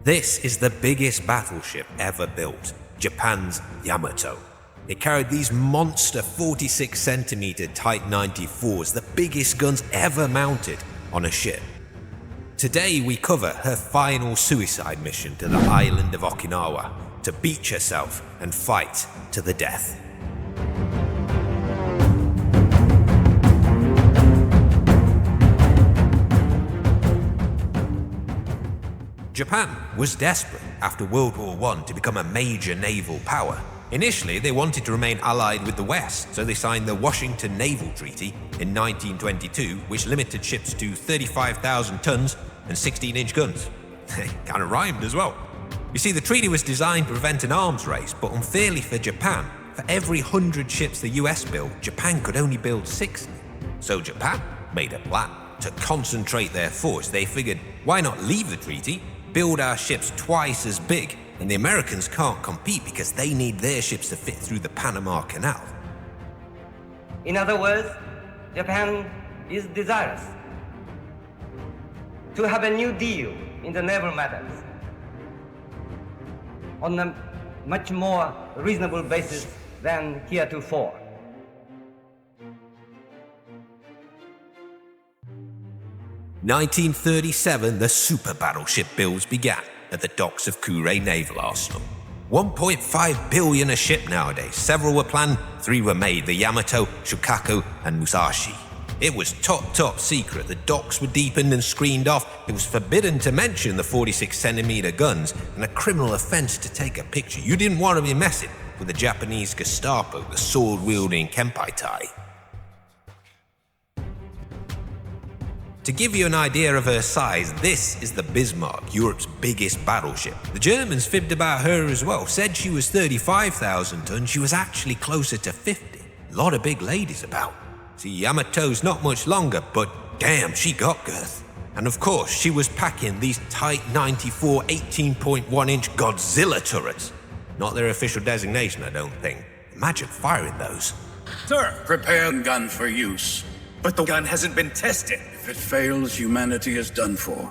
This is the biggest battleship ever built, Japan's Yamato. It carried these monster 46cm Type 94s, the biggest guns ever mounted on a ship. Today we cover her final suicide mission to the island of Okinawa, to beach herself and fight to the death. Japan was desperate after World War I to become a major naval power. Initially, they wanted to remain allied with the West, so they signed the Washington Naval Treaty in 1922, which limited ships to 35,000 tons and 16-inch guns. Kind of rhymed as well. You see, the treaty was designed to prevent an arms race, but unfairly for Japan, for every 100 ships the US built, Japan could only build 60. So Japan made a plan to concentrate their force. They figured, why not leave the treaty, build our ships twice as big, and the Americans can't compete because they need their ships to fit through the Panama Canal. In other words, Japan is desirous to have a new deal in the naval matters on a much more reasonable basis than heretofore. In 1937, the super battleship builds began at the docks of Kure Naval Arsenal. 1.5 billion a ship nowadays. Several were planned, 3 were made, the Yamato, Shukaku, and Musashi. It was top secret. The docks were deepened and screened off. It was forbidden to mention the 46cm guns and a criminal offense to take a picture. You didn't want to be messing with the Japanese Gestapo, the sword-wielding Kempeitai. To give you an idea of her size, this is the Bismarck, Europe's biggest battleship. The Germans fibbed about her as well, said she was 35,000 tons, she was actually closer to 50. A lot of big ladies about. See, Yamato's not much longer, but damn, she got girth. And of course, she was packing these Type 94 18.1-inch Godzilla turrets. Not their official designation, I don't think. Imagine firing those. Sir, prepare the gun for use. But the gun hasn't been tested. If it fails, humanity is done for.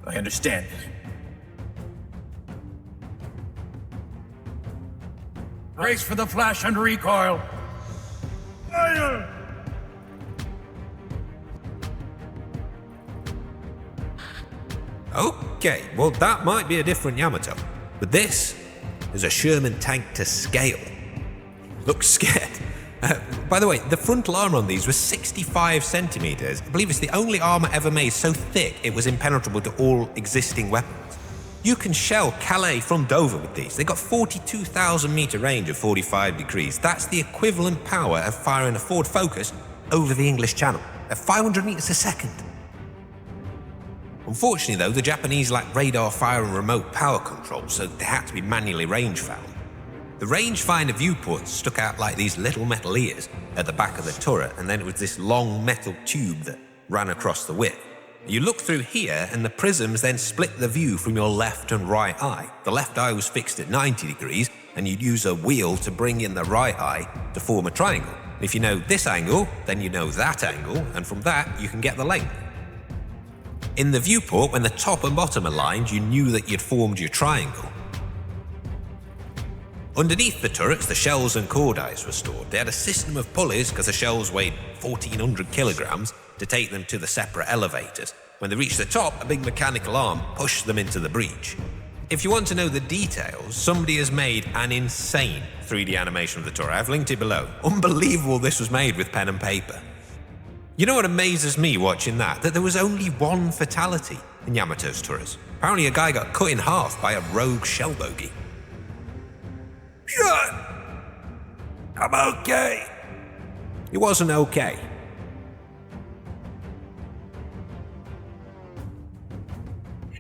I understand. Brace for the flash and recoil. Fire! Okay, well that might be a different Yamato, but this is a Sherman tank to scale. Looks scared. By the way, the frontal armor on these was 65 centimeters. I believe it's the only armor ever made so thick it was impenetrable to all existing weapons. You can shell Calais from Dover with these. They got 42,000 meter range of 45 degrees. That's the equivalent power of firing a Ford Focus over the English Channel at 500 meters a second. Unfortunately though, the Japanese lacked radar fire and remote power control, so they had to be manually range found. The rangefinder viewports stuck out like these little metal ears at the back of the turret, and then it was this long metal tube that ran across the width. You look through here and the prisms then split the view from your left and right eye. The left eye was fixed at 90 degrees and you'd use a wheel to bring in the right eye to form a triangle. If you know this angle, then you know that angle, and from that you can get the length. In the viewport, when the top and bottom aligned, you knew that you'd formed your triangle. Underneath the turrets, the shells and cordais were stored. They had a system of pulleys, because the shells weighed 1,400 kilograms, to take them to the separate elevators. When they reached the top, a big mechanical arm pushed them into the breach. If you want to know the details, somebody has made an insane 3D animation of the turret. I've linked it below. Unbelievable this was made with pen and paper. You know what amazes me watching that? That there was only one fatality in Yamato's turrets. Apparently a guy got cut in half by a rogue shell bogey. I'm okay. It wasn't okay.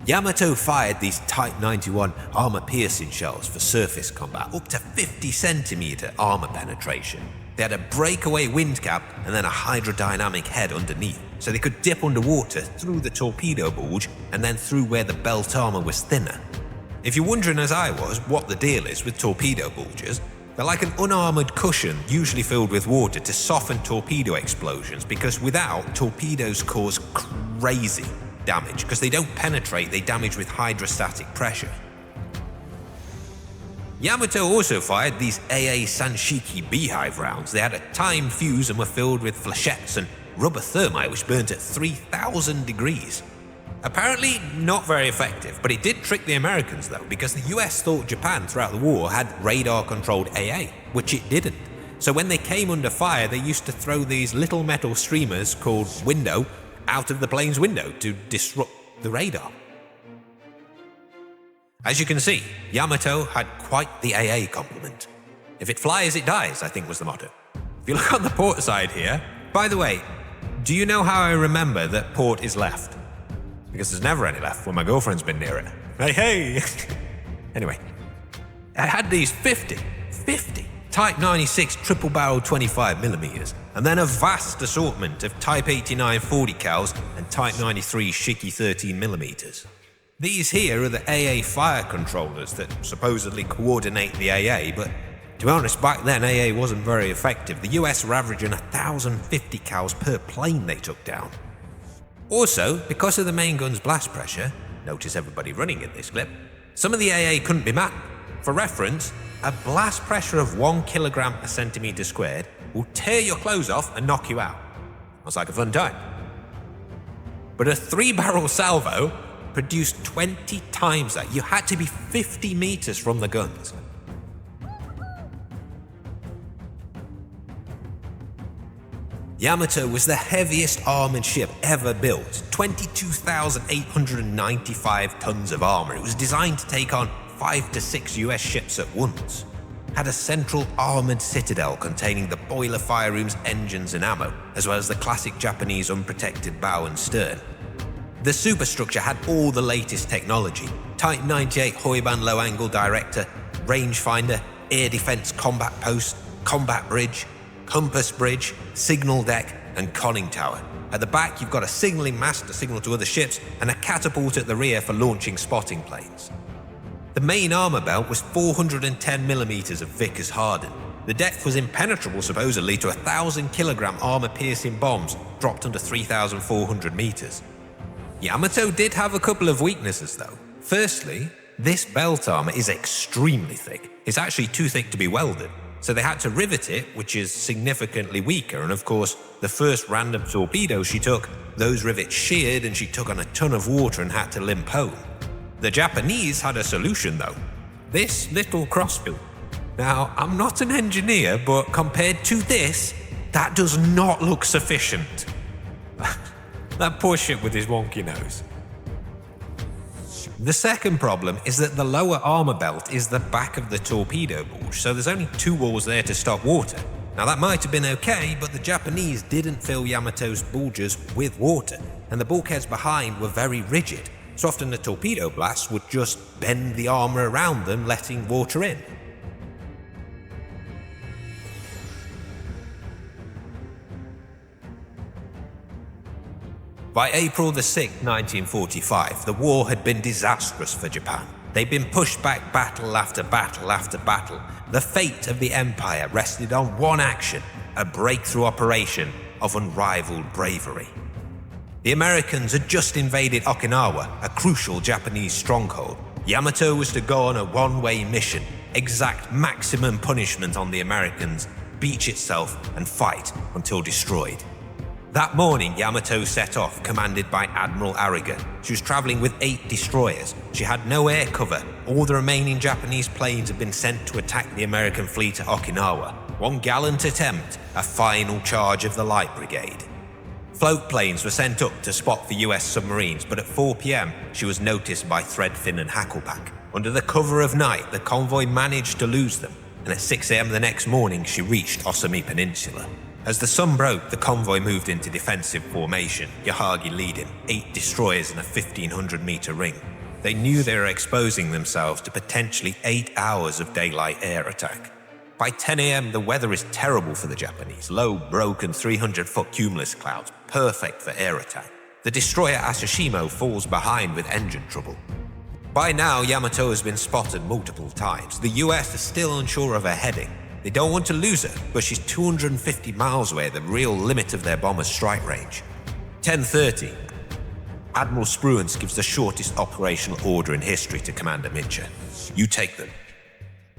Yamato fired these Type 91 armor-piercing shells for surface combat, up to 50 centimeter armor penetration. They had a breakaway wind cap and then a hydrodynamic head underneath, so they could dip underwater through the torpedo bulge and then through where the belt armor was thinner. If you're wondering, as I was, what the deal is with torpedo bulges, they're like an unarmored cushion, usually filled with water to soften torpedo explosions, because without, torpedoes cause crazy damage, because they don't penetrate, they damage with hydrostatic pressure. Yamato also fired these AA Sanshiki beehive rounds. They had a timed fuse and were filled with flechettes and rubber thermite, which burnt at 3,000 degrees. Apparently not very effective, but it did trick the Americans though, because the US thought Japan throughout the war had radar-controlled AA, which it didn't. So when they came under fire, they used to throw these little metal streamers called window out of the plane's window to disrupt the radar. As you can see, Yamato had quite the AA complement. If it flies, it dies, I think was the motto. If you look on the port side here, by the way, do you know how I remember that port is left? Because there's never any left when my girlfriend's been near it. Hey! Anyway, I had these 50 Type 96 triple barrel 25mm, and then a vast assortment of Type 89 40 cals and Type 93 Shiki 13mm. These here are the AA fire controllers that supposedly coordinate the AA, but to be honest, back then AA wasn't very effective. The US were averaging 1,050 cals per plane they took down. Also, because of the main gun's blast pressure, notice everybody running in this clip, some of the AA couldn't be manned. For reference, a blast pressure of 1 kilogram per centimeter squared will tear your clothes off and knock you out. Sounds like a fun time. But a 3-barrel salvo produced 20 times that. You had to be 50 meters from the guns. Yamato was the heaviest armored ship ever built, 22,895 tons of armor. It was designed to take on 5 to 6 US ships at once. Had a central armored citadel containing the boiler fire rooms, engines and ammo, as well as the classic Japanese unprotected bow and stern. The superstructure had all the latest technology: Type 98 Hoiban low-angle director, rangefinder, air defense combat post, combat bridge, compass bridge, signal deck, and conning tower. At the back, you've got a signaling mast to signal to other ships, and a catapult at the rear for launching spotting planes. The main armor belt was 410mm of Vickers Harden. The depth was impenetrable supposedly to 1,000-kilogram armor-piercing bombs dropped under 3,400 meters. Yamato did have a couple of weaknesses though. Firstly, this belt armor is extremely thick. It's actually too thick to be welded. So they had to rivet it, which is significantly weaker, and of course, the first random torpedo she took, those rivets sheared and she took on a ton of water and had to limp home. The Japanese had a solution though. This little crossbill. Now, I'm not an engineer, but compared to this, that does not look sufficient. That poor ship with his wonky nose. The second problem is that the lower armor belt is the back of the torpedo bulge, so there's only 2 walls there to stop water. Now that might have been okay, but the Japanese didn't fill Yamato's bulges with water, and the bulkheads behind were very rigid, so often the torpedo blasts would just bend the armor around them, letting water in. By April the 6th, 1945, the war had been disastrous for Japan. They'd been pushed back battle after battle after battle. The fate of the empire rested on one action, a breakthrough operation of unrivaled bravery. The Americans had just invaded Okinawa, a crucial Japanese stronghold. Yamato was to go on a one-way mission, exact maximum punishment on the Americans, beach itself and fight until destroyed. That morning, Yamato set off, commanded by Admiral Ariga. She was traveling with 8 destroyers. She had no air cover. All the remaining Japanese planes had been sent to attack the American fleet at Okinawa. One gallant attempt, a final charge of the Light Brigade. Float planes were sent up to spot the US submarines, but at 4 p.m. she was noticed by Threadfin and Hackleback. Under the cover of night, the convoy managed to lose them, and at 6 a.m. the next morning she reached Osami Peninsula. As the sun broke, the convoy moved into defensive formation, Yahagi leading, 8 destroyers in a 1,500-meter ring. They knew they were exposing themselves to potentially 8 hours of daylight air attack. By 10 a.m. the weather is terrible for the Japanese, low, broken 300-foot cumulus clouds, perfect for air attack. The destroyer Asashimo falls behind with engine trouble. By now, Yamato has been spotted multiple times. The US is still unsure of her heading. They don't want to lose her, but she's 250 miles away, the real limit of their bomber's strike range. 10:30. Admiral Spruance gives the shortest operational order in history to Commander Mitchell. You take them.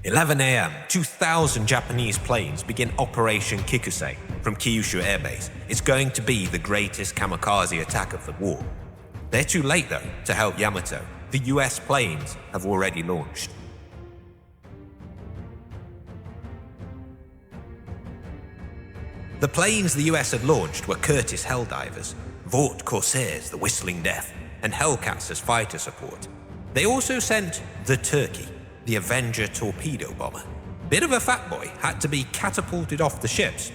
11 a.m., 2,000 Japanese planes begin Operation Kikusei from Kyushu Air Base. It's going to be the greatest kamikaze attack of the war. They're too late, though, to help Yamato. The US planes have already launched. The planes the US had launched were Curtiss Helldivers, Vought Corsairs, the Whistling Death, and Hellcats as fighter support. They also sent the Turkey, the Avenger torpedo bomber. Bit of a fat boy, had to be catapulted off the ships.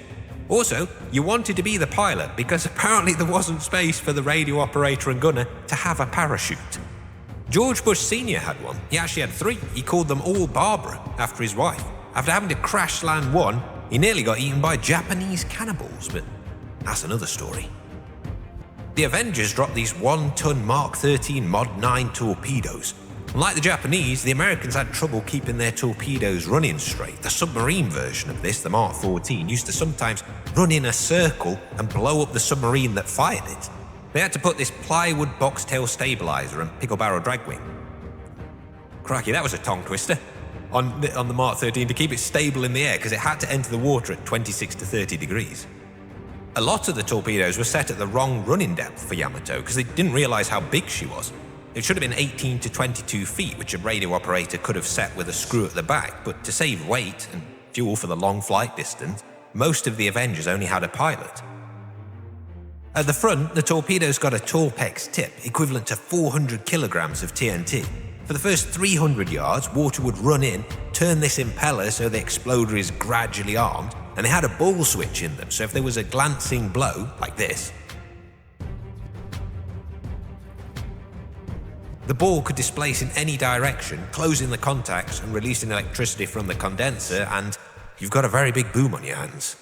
Also, you wanted to be the pilot because apparently there wasn't space for the radio operator and gunner to have a parachute. George Bush Sr. had one. He actually had 3. He called them all Barbara after his wife. After having to crash land one, he nearly got eaten by Japanese cannibals, but that's another story. The Avengers dropped these 1-ton Mark 13 Mod 9 torpedoes. Unlike the Japanese, the Americans had trouble keeping their torpedoes running straight. The submarine version of this, the Mark 14, used to sometimes run in a circle and blow up the submarine that fired it. They had to put this plywood box-tail stabilizer and pickle barrel drag wing. Crikey, that was a tongue twister on the Mark 13 to keep it stable in the air because it had to enter the water at 26 to 30 degrees. A lot of the torpedoes were set at the wrong running depth for Yamato because they didn't realize how big she was. It should have been 18 to 22 feet, which a radio operator could have set with a screw at the back, but to save weight and fuel for the long flight distance, most of the Avengers only had a pilot. At the front, the torpedoes got a Torpex tip, equivalent to 400 kilograms of TNT. For the first 300 yards, water would run in, turn this impeller so the exploder is gradually armed, and they had a ball switch in them, so if there was a glancing blow, like this, the ball could displace in any direction, closing the contacts and releasing electricity from the condenser, and you've got a very big boom on your hands.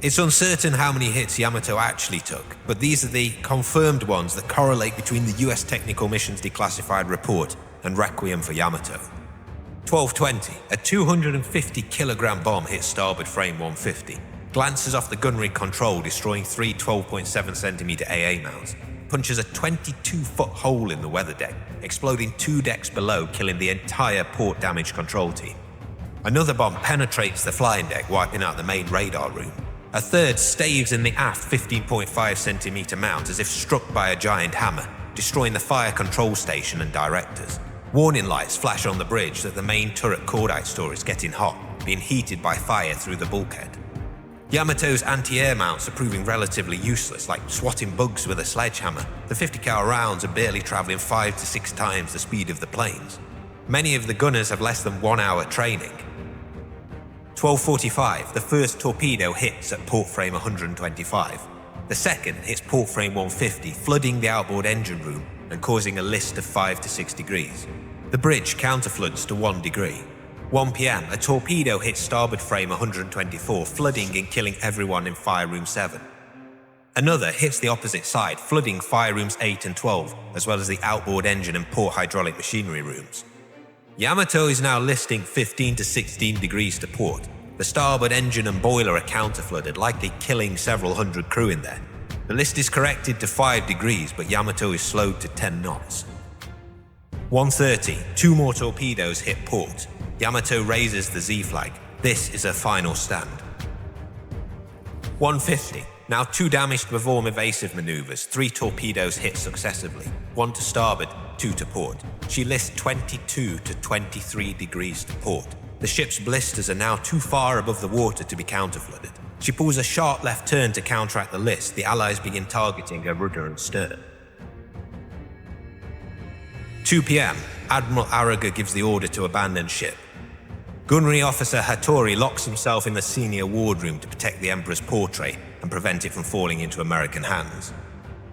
It's uncertain how many hits Yamato actually took, but these are the confirmed ones that correlate between the US Technical Missions Declassified Report and Requiem for Yamato. 12:20, a 250-kilogram bomb hit starboard frame 150, glances off the gunnery control, destroying 3 12.7cm AA mounts, punches a 22-foot hole in the weather deck, exploding 2 decks below, killing the entire port damage control team. Another bomb penetrates the flying deck, wiping out the main radar room. A third staves in the aft 15.5cm mount as if struck by a giant hammer, destroying the fire control station and directors. Warning lights flash on the bridge that the main turret cordite store is getting hot, being heated by fire through the bulkhead. Yamato's anti-air mounts are proving relatively useless, like swatting bugs with a sledgehammer. The 50 cal rounds are barely travelling 5 to 6 times the speed of the planes. Many of the gunners have less than 1 hour training. 12:45, the first torpedo hits at port frame 125. The second hits port frame 150, flooding the outboard engine room and causing a list of 5 to 6 degrees. The bridge counterfloods to 1 degree. 1 p.m, a torpedo hits starboard frame 124, flooding and killing everyone in fire room 7. Another hits the opposite side, flooding fire rooms 8 and 12, as well as the outboard engine and port hydraulic machinery rooms. Yamato is now listing 15 to 16 degrees to port. The starboard engine and boiler are counterflooded, likely killing several hundred crew in there. The list is corrected to 5 degrees, but Yamato is slowed to 10 knots. 1:30, 2 more torpedoes hit port. Yamato raises the Z flag. This is her final stand. 1:50, now 2 damaged to perform evasive maneuvers. 3 torpedoes hit successively, 1 to starboard, 2 to port. She lists 22 to 23 degrees to port. The ship's blisters are now too far above the water to be counterflooded. She pulls a sharp left turn to counteract the list. The Allies begin targeting her rudder and stern. 2 p.m, Admiral Araga gives the order to abandon ship. Gunnery Officer Hattori locks himself in the senior wardroom to protect the Emperor's portrait and prevent it from falling into American hands.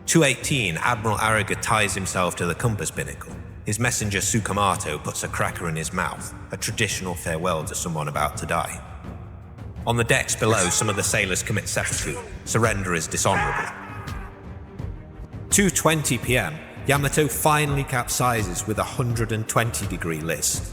2:18, Admiral Araga ties himself to the compass binnacle. His messenger Tsukamoto puts a cracker in his mouth, a traditional farewell to someone about to die. On the decks below, some of the sailors commit seppuku. Surrender is dishonorable. 2:20 p.m, Yamato finally capsizes with a 120-degree list.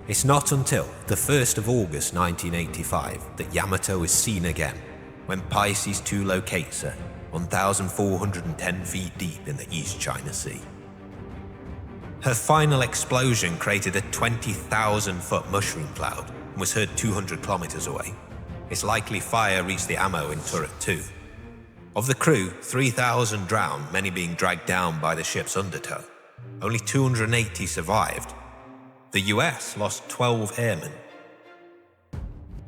It's not until the 1st of August 1985 that Yamato is seen again, when Pisces II locates her 1,410 feet deep in the East China Sea. Her final explosion created a 20,000-foot mushroom cloud and was heard 200 kilometers away. Its likely fire reached the ammo in turret 2. Of the crew, 3,000 drowned, many being dragged down by the ship's undertow. Only 280 survived. The US lost 12 airmen.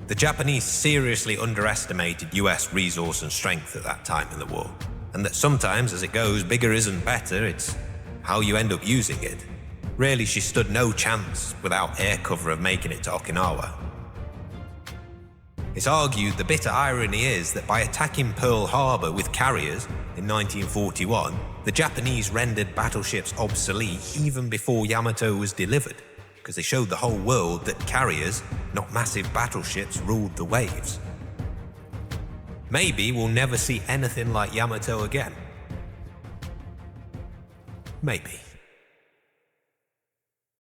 The Japanese seriously underestimated US resource and strength at that time in the war, and that sometimes, as it goes, bigger isn't better, it's how you end up using it. Really, she stood no chance without air cover of making it to Okinawa. It's argued the bitter irony is that by attacking Pearl Harbor with carriers in 1941, the Japanese rendered battleships obsolete even before Yamato was delivered, because they showed the whole world that carriers, not massive battleships, ruled the waves. Maybe we'll never see anything like Yamato again. Maybe.